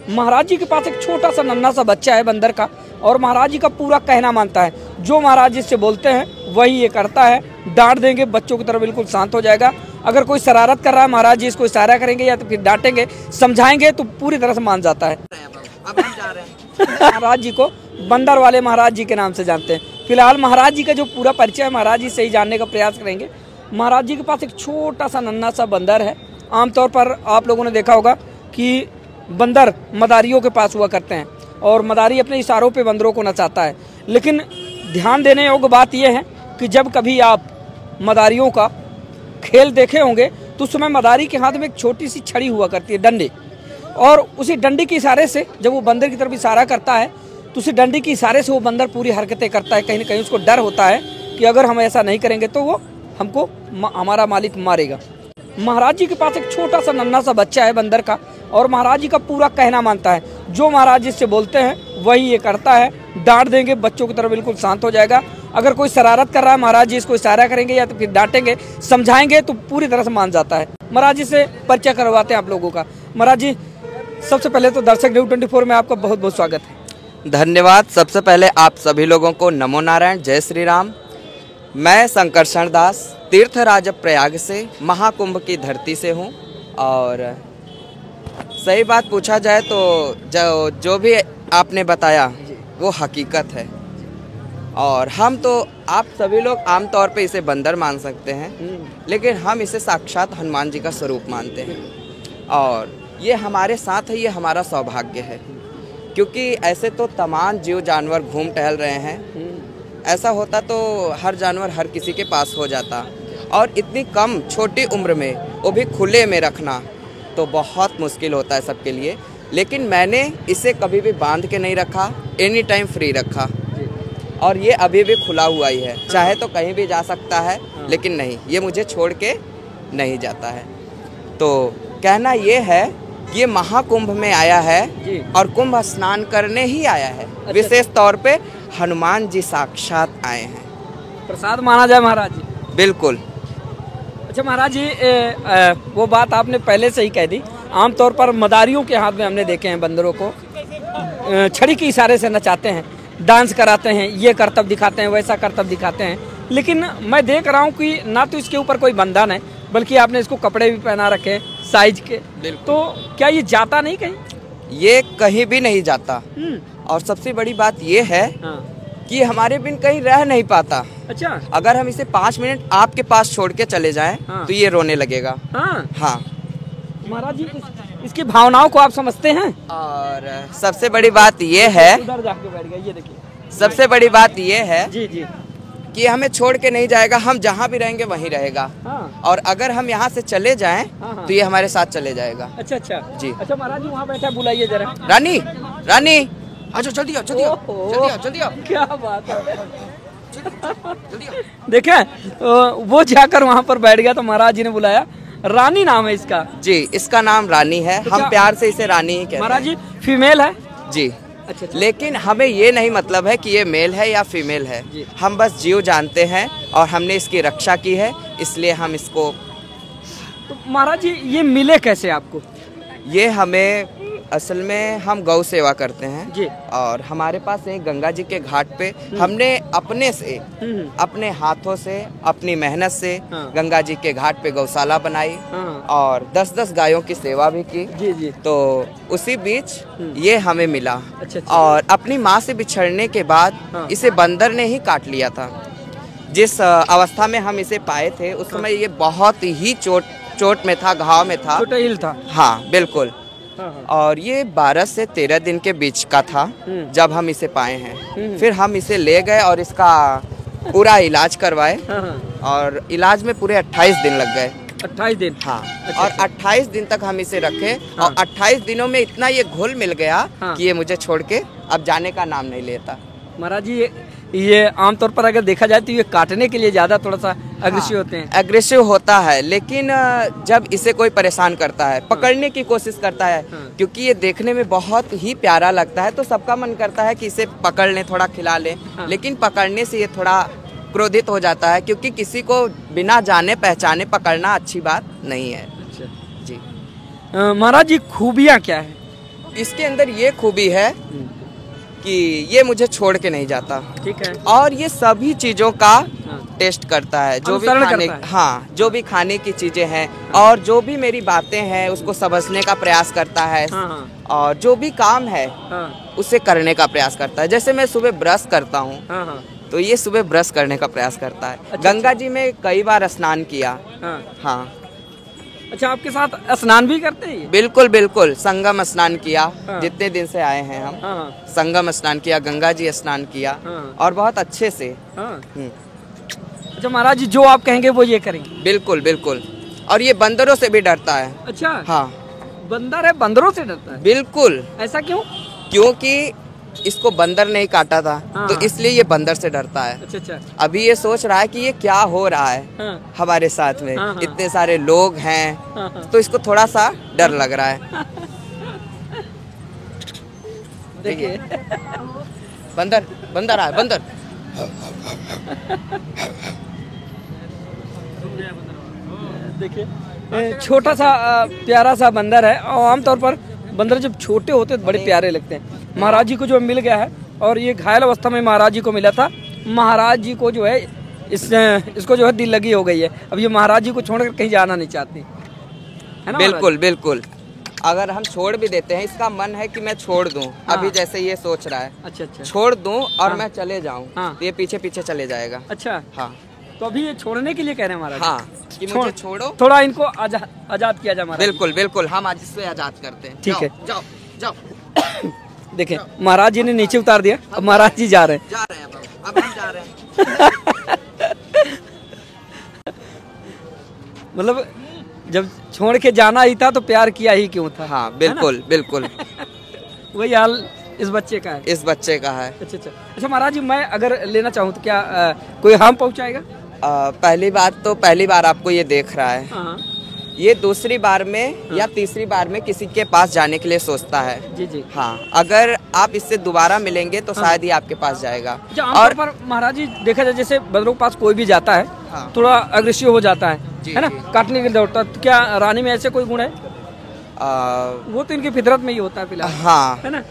महाराज जी के पास एक छोटा सा नन्हा सा बच्चा है बंदर का, और महाराज जी का पूरा कहना मानता है। जो महाराज जी से बोलते हैं वही ये करता है। डांट देंगे बच्चों की तरह बिल्कुल शांत हो जाएगा। अगर कोई शरारत कर रहा है महाराज जी इसको इशारा करेंगे या तो फिर डांटेंगे, समझाएंगे तो पूरी तरह से मान जाता है। अब हम जा रहे हैं। महाराज जी को बंदर वाले महाराज जी के नाम से जानते हैं। फिलहाल महाराज जी का जो पूरा परिचय है महाराज जी से ही जानने का प्रयास करेंगे। महाराज जी के पास एक छोटा सा नन्हा सा बंदर है। आमतौर पर आप लोगों ने देखा होगा कि बंदर मदारियों के पास हुआ करते हैं और मदारी अपने इशारों पे बंदरों को नचाता है। लेकिन ध्यान देने योग्य बात यह है कि जब कभी आप मदारियों का खेल देखे होंगे तो उस समय मदारी के हाथ में एक छोटी सी छड़ी हुआ करती है, डंडे, और उसी डंडी के इशारे से जब वो बंदर की तरफ इशारा करता है तो उसी डंडी के इशारे से वो बंदर पूरी हरकतें करता है। कहीं ना कहीं उसको डर होता है कि अगर हम ऐसा नहीं करेंगे तो वो हमको हमारा मालिक मारेगा। महाराज जी के पास एक छोटा सा नन्हा सा बच्चा है बंदर का, और महाराज जी का पूरा कहना मानता है। जो महाराज जी से बोलते हैं वही ये करता है। डांट देंगे बच्चों की तरह बिल्कुल शांत हो जाएगा। अगर कोई शरारत कर रहा है महाराज जी इसको इशारा करेंगे या तो फिर डांटेंगे, समझाएंगे तो पूरी तरह से मान जाता है। महाराज जी से परिचय करवाते हैं आप लोगों का। महाराज जी, सबसे पहले तो दर्शक न्यूज़ 24 में आपका बहुत बहुत स्वागत है। धन्यवाद। सबसे पहले आप सभी लोगों को नमो नारायण, जय श्री राम। मैं संकर्षण दास तीर्थराज प्रयाग से, महाकुंभ की धरती से हूँ। और सही बात पूछा जाए तो जो भी आपने बताया वो हकीकत है। और हम तो, आप सभी लोग आमतौर पे इसे बंदर मान सकते हैं, लेकिन हम इसे साक्षात हनुमान जी का स्वरूप मानते हैं। और ये हमारे साथ है, ये हमारा सौभाग्य है, क्योंकि ऐसे तो तमाम जीव जानवर घूम टहल रहे हैं। ऐसा होता तो हर जानवर हर किसी के पास हो जाता, और इतनी कम छोटी उम्र में वो भी खुले में रखना तो बहुत मुश्किल होता है सबके लिए। लेकिन मैंने इसे कभी भी बांध के नहीं रखा, एनी टाइम फ्री रखा, और ये अभी भी खुला हुआ ही है। चाहे तो कहीं भी जा सकता है, लेकिन नहीं, ये मुझे छोड़ के नहीं जाता है। तो कहना ये है कि ये महाकुंभ में आया है और कुंभ स्नान करने ही आया है। विशेष तौर पे हनुमान जी साक्षात आए हैं। प्रसाद माना जाए महाराज जी। बिल्कुल। अच्छा महाराज जी, वो बात आपने पहले से ही कह दी। आमतौर पर मदारियों के हाथ में हमने देखे हैं बंदरों को छड़ी के इशारे से नचाते हैं, डांस कराते हैं, ये करतब दिखाते हैं, वैसा करतब दिखाते हैं। लेकिन मैं देख रहा हूँ कि ना तो इसके ऊपर कोई बंधन है, बल्कि आपने इसको कपड़े भी पहना रखे हैं साइज के। तो क्या ये जाता नहीं कहीं? ये कहीं भी नहीं जाता। और सबसे बड़ी बात ये है कि हमारे बिन कहीं रह नहीं पाता। अच्छा। अगर हम इसे 5 मिनट आपके पास छोड़ के चले जाएं तो ये रोने लगेगा। हाँ। महाराज जी, इसकी भावनाओं को आप समझते हैं? और सबसे बड़ी बात ये है, उधर जाके बैठ गया, ये देखिए। सबसे बड़ी बात ये है जी जी कि हमें छोड़ के नहीं जाएगा। हम जहाँ भी रहेंगे वहीं रहेगा। और अगर हम यहाँ से चले जाएं तो ये हमारे साथ चले जाएगा। अच्छा अच्छा जी। अच्छा महाराज जी, वहाँ बैठा, बुलाइए जरा। रानी, रानी, अच्छा जल्दी आओ, जल्दी आओ, जल्दी आओ, जल्दी आओ। क्या बात है। देखें, वो जाकर वहाँ पर बैठ गया तो महाराज जी ने बुलाया। रानी नाम है इसका? जी, इसका नाम रानी है। तो हम प्यार से इसे रानी ही कहते हैं। महाराज जी, फीमेल है? जी। अच्छा। लेकिन हमें ये नहीं मतलब है कि ये मेल है या फीमेल है। हम बस जीव जानते हैं और हमने इसकी रक्षा की है, इसलिए हम इसको। तो महाराज जी, ये मिले कैसे आपको? ये हमें, असल में हम गौ सेवा करते हैं जी। और हमारे पास एक गंगा जी के घाट पे हमने अपने से, अपने हाथों से, अपनी मेहनत से गंगा जी के घाट पे गौशाला बनाई और 10-10 गायों की सेवा भी की। जी जी। तो उसी बीच ये हमें मिला। अच्छा। और अपनी माँ से बिछड़ने के बाद इसे बंदर ने ही काट लिया था। जिस अवस्था में हम इसे पाए थे उस समय ये बहुत ही चोट में था, घाव में था, चोटिल था। हाँ बिल्कुल। और ये 12 से 13 दिन के बीच का था जब हम इसे पाए हैं। फिर हम इसे ले गए और इसका पूरा इलाज करवाए और इलाज में पूरे 28 दिन लग गए। 28 दिन? हाँ। अच्छा। और 28 दिन तक हम इसे रखे और 28 दिनों में इतना ये घुल मिल गया कि ये मुझे छोड़ के अब जाने का नाम नहीं लेता। महाराज जी, ये आमतौर पर अगर देखा जाए तो ये काटने के लिए ज्यादा थोड़ा सा अग्रेसिव होते हैं। अग्रेसिव होता है, लेकिन जब इसे कोई परेशान करता है, पकड़ने की कोशिश करता है, क्योंकि ये देखने में बहुत ही प्यारा लगता है, तो सबका मन करता है कि इसे पकड़ लें, थोड़ा खिला लें। लेकिन पकड़ने से ये थोड़ा क्रोधित हो जाता है, क्योंकि किसी को बिना जाने पहचाने पकड़ना अच्छी बात नहीं है। अच्छा। जी। महाराज जी, खूबियाँ क्या है? इसके अंदर ये खूबी है कि ये मुझे छोड़ के नहीं जाता। ठीक है। और ये सभी चीज़ों का टेस्ट करता है, जो भी अनुसरण खाने, करता है। हाँ, जो भी खाने की चीज़ें हैं और जो भी मेरी बातें हैं उसको समझने का प्रयास करता है। हाँ। और जो भी काम है हाँ। उसे करने का प्रयास करता है। जैसे मैं सुबह ब्रश करता हूँ हाँ। तो ये सुबह ब्रश करने का प्रयास करता है। अच्छा, गंगा जी में कई बार स्नान किया। हाँ। हाँ, अच्छा, आपके साथ स्नान भी करते हैं ये? बिल्कुल बिल्कुल, संगम स्नान किया। हाँ। जितने दिन से आए हैं हम हाँ। संगम स्नान किया, गंगा जी स्नान किया। हाँ। और बहुत अच्छे से। हाँ। अच्छा महाराज जी, जो आप कहेंगे वो ये करेंगे? बिल्कुल बिल्कुल। और ये बंदरों से भी डरता है। अच्छा। हाँ, बंदर है, बंदरों से डरता है? बिल्कुल। ऐसा क्यों? क्योंकि इसको बंदर ने ही काटा था। हाँ। तो इसलिए ये बंदर से डरता है। अच्छा अच्छा। अभी ये सोच रहा है कि ये क्या हो रहा है हाँ। हमारे साथ में। हाँ, हाँ। इतने सारे लोग हैं हाँ, हाँ। तो इसको थोड़ा सा डर लग रहा है। देखिए बंदर बंदर आया, बंदर। देखिए छोटा सा प्यारा सा बंदर है। और आमतौर पर बंदर जब छोटे होते हैं तो बड़े प्यारे लगते हैं। महाराज जी को जो मिल गया है और ये घायल अवस्था में महाराज जी को मिला था। महाराज जी को जो है इसको जो है दिल लगी हो गई है। अब ये महाराज जी को छोड़कर कहीं जाना नहीं चाहती है ना? बिल्कुल बिल्कुल। अगर हम छोड़ भी देते हैं, इसका मन है कि मैं छोड़ दूं। हाँ। अभी जैसे ये सोच रहा है अच्छा अच्छा। छोड़ दूं और हाँ। मैं चले जाऊं। हाँ। तो ये पीछे पीछे चले जाएगा। अच्छा, हाँ तो अभी ये छोड़ने के लिए कह रहे हैं महाराज? हाँ, कि मुझे छोड़ो। थोड़ा इनको आजाद किया जाए महाराज। बिल्कुल बिल्कुल, हम आज इससे आजाद करते हैं। ठीक है। जाओ जाओ। देखिए महाराज जी ने नीचे उतार दिया, अब महाराज जी जा रहे हैं। जा रहे हैं अब हम जा रहे हैं। मतलब जब छोड़ के जाना ही था तो प्यार किया ही क्यों था? हाँ बिल्कुल बिल्कुल। वही हाल इस बच्चे का है। इस बच्चे का है। अच्छा अच्छा। अच्छा महाराज जी, मैं अगर लेना चाहूँ तो क्या कोई हार्म पहुँचाएगा? पहली बात तो पहली बार आपको ये देख रहा है। हाँ ये दूसरी बार में या तीसरी बार में किसी के पास जाने के लिए सोचता है। जी जी। हाँ, अगर आप इससे दोबारा मिलेंगे तो शायद ही आपके पास जाएगा। अच्छा, आमतौर पर महाराज जी देखा जाए जैसे बंदरों के पास कोई भी जाता है हाँ। थोड़ा अग्रेसिव हो जाता है ना, जी। काटने के लिए दौड़ता है। तो क्या रानी में ऐसे कोई गुण है? वो तो इनकी फितरत में ही होता है फिलहाल, हाँ, है ना?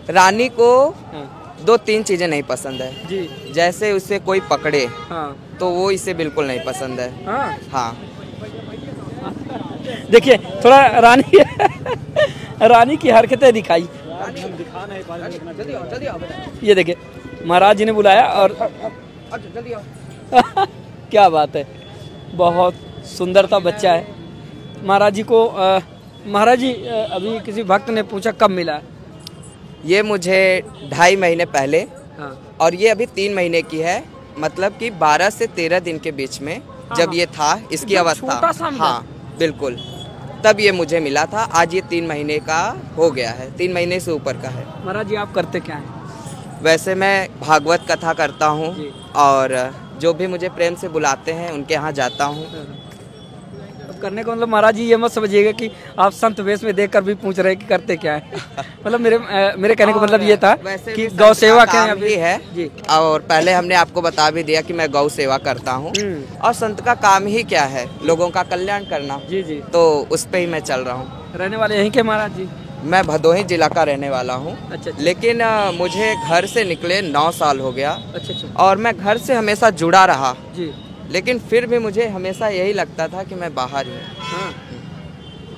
रानी को हाँ। 2-3 चीजें नहीं पसंद है। जी। जैसे उसे कोई पकड़े हाँ तो वो इसे बिल्कुल नहीं पसंद है। हाँ। हाँ, देखिए थोड़ा रानी रानी की हरकतें दिखाई। ये देखिए महाराज जी ने बुलाया और क्या बात है, बहुत सुंदरता बच्चा है। महाराज जी को महाराज जी अभी किसी भक्त ने पूछा कब मिला? ये मुझे 2.5 महीने पहले, हाँ। और ये अभी 3 महीने की है। मतलब कि 12 से 13 दिन के बीच में जब ये था, इसकी एकदम अवस्था, छोटा सा मिला। हाँ बिल्कुल, तब ये मुझे मिला था। आज ये 3 महीने का हो गया है, 3 महीने से ऊपर का है। महाराज जी आप करते क्या हैं? वैसे मैं भागवत कथा करता हूँ जी। और जो भी मुझे प्रेम से बुलाते हैं उनके यहाँ जाता हूँ। अब करने का मतलब महाराज जी ये मत समझिएगा कि आप संत वेश में देखकर भी पूछ रहे हैं कि करते क्या है। मतलब मेरे कहने का मतलब ये था कि गौ सेवा क्या भी है जी। और पहले हमने आपको बता भी दिया कि मैं गौ सेवा करता हूँ। और संत का काम ही क्या है, लोगों का कल्याण करना। जी जी। तो उस पे ही मैं चल रहा हूँ। रहने वाले यहीं के महाराज जी? मैं भदोही जिला का रहने वाला हूँ। अच्छा। लेकिन मुझे घर से निकले 9 साल हो गया। अच्छा अच्छा। और मैं घर से हमेशा जुड़ा रहा, जी। लेकिन फिर भी मुझे हमेशा यही लगता था कि मैं बाहर ही हूँ। हाँ।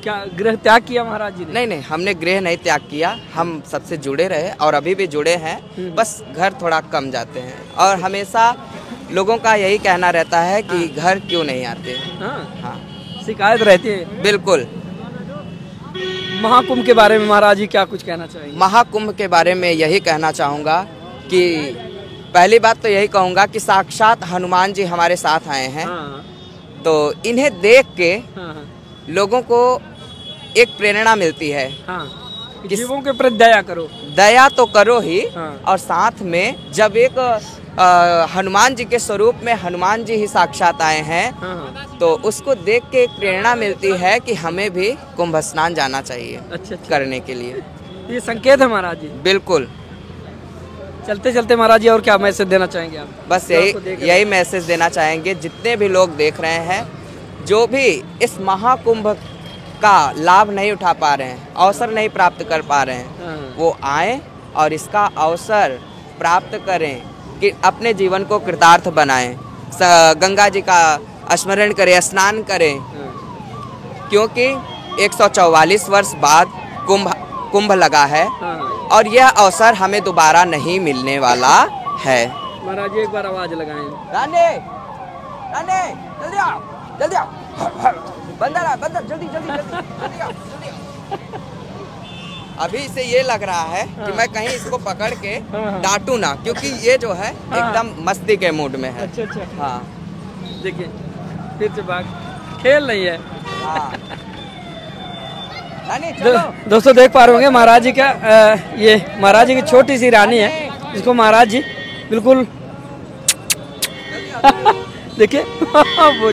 क्या गृह त्याग किया महाराज जी ने? नहीं, हमने गृह नहीं त्याग किया, हम सबसे जुड़े रहे और अभी भी जुड़े हैं। बस घर थोड़ा कम जाते हैं। और हमेशा लोगों का यही कहना रहता है कि घर क्यों नहीं आते। हाँ, शिकायत रहती है। बिल्कुल। महाकुंभ के बारे में महाराज जी क्या कुछ कहना चाहेंगे? महाकुंभ के बारे में यही कहना चाहूँगा कि पहली बात तो यही कहूँगा कि साक्षात हनुमान जी हमारे साथ आए हैं। हाँ। तो इन्हें देख के हाँ। लोगों को एक प्रेरणा मिलती है। हाँ। जीवों के प्रति दया करो। दया तो करो ही। हाँ। और साथ में जब एक हनुमान जी के स्वरूप में हनुमान जी ही साक्षात आए हैं, हाँ। तो उसको देख के एक प्रेरणा मिलती है कि हमें भी कुंभ स्नान जाना चाहिए। अच्छा। करने के लिए ये संकेत है महाराज जी। बिल्कुल। चलते चलते महाराज जी और क्या मैसेज देना चाहेंगे आप? बस यही मैसेज देना चाहेंगे जितने भी लोग देख रहे हैं, जो भी इस महाकुंभ का लाभ नहीं उठा पा रहे हैं, अवसर नहीं प्राप्त कर पा रहे हैं, हाँ। वो आए और इसका अवसर प्राप्त करें कि अपने जीवन को कृतार्थ बनाएं, गंगा जी का स्मरण करें, स्नान करें, क्योंकि 144 वर्ष बाद कुंभ लगा है और यह अवसर हमें दोबारा नहीं मिलने वाला है। महाराज जी एक बार आवाज लगाएं। रानी, रानी, जल्दी आओ, जल्दी आओ, बंदर जल्दी जल्दी जल्दी जल्दी आओ, जल्दी आओ। अभी से ये लग रहा है कि मैं कहीं इसको पकड़ के डांटू ना, क्योंकि ये जो है एकदम मस्ती के मूड में है। अच्छा। हाँ, देखिए फिर से बात खेल नहीं है। हाँ। रानी चलो। दोस्तों देख पा रहे होंगे महाराज जी का ये महाराज जी की छोटी सी रानी है, जिसको महाराज जी बिल्कुल देखिए